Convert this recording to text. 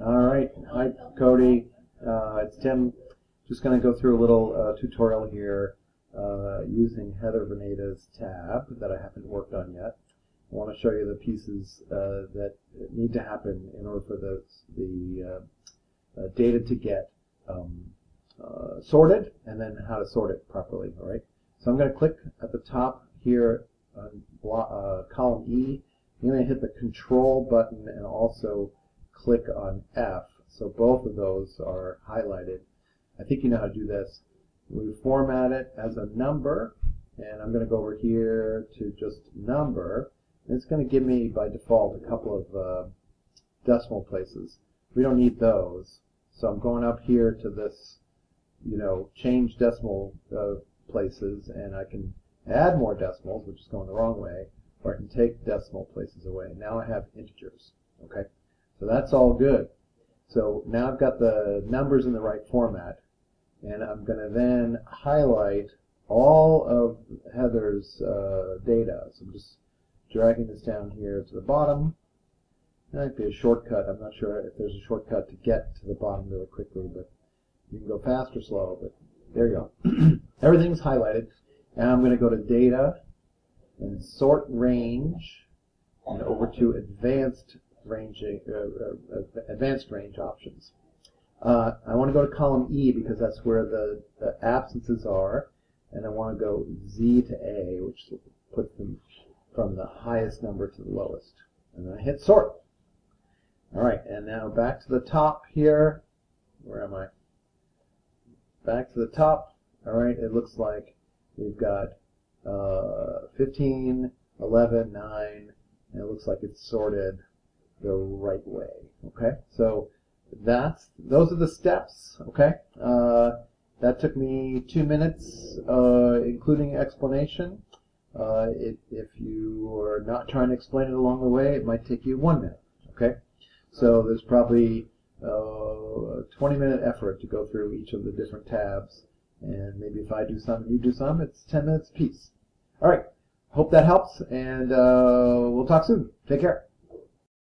All right. Hi, Cody. It's Tim. Just going to go through a little tutorial here using Heather Veneda's tab that I haven't worked on yet. I want to show you the pieces that need to happen in order for the data to get sorted, and then how to sort it properly. All right. So I'm going to click at the top here on column E. I'm going to hit the Control button and also click on F. So both of those are highlighted. I think you know how to do this. We format it as a number, and I'm going to go over here to just number. And it's going to give me by default a couple of decimal places. We don't need those. So I'm going up here to this, change decimal places, and I can add more decimals, which is going the wrong way, or I can take decimal places away. Now I have integers. Okay, so that's all good. So now I've got the numbers in the right format, and I'm going to then highlight all of Heather's data. So I'm just dragging this down here to the bottom. That might be a shortcut. I'm not sure if there's a shortcut to get to the bottom really quickly, but you can go fast or slow, but there you go. Everything's highlighted. Now I'm going to go to Data and Sort Range and over to Advanced Range Options. I want to go to column E because that's where the absences are, and I want to go Z to A, which puts them from the highest number to the lowest. And then I hit Sort. All right, and now back to the top here. Where am I? Back to the top. All right, it looks like we've got 15, 11, 9, and it looks like it's sorted the right way. Okay, so those are the steps. Okay, that took me 2 minutes, including explanation. If you are not trying to explain it along the way, it might take you 1 minute. Okay, so there's probably a 20-minute effort to go through each of the different tabs, and maybe if I do some and you do some, it's 10 minutes apiece. All right, hope that helps, and we'll talk soon. Take care.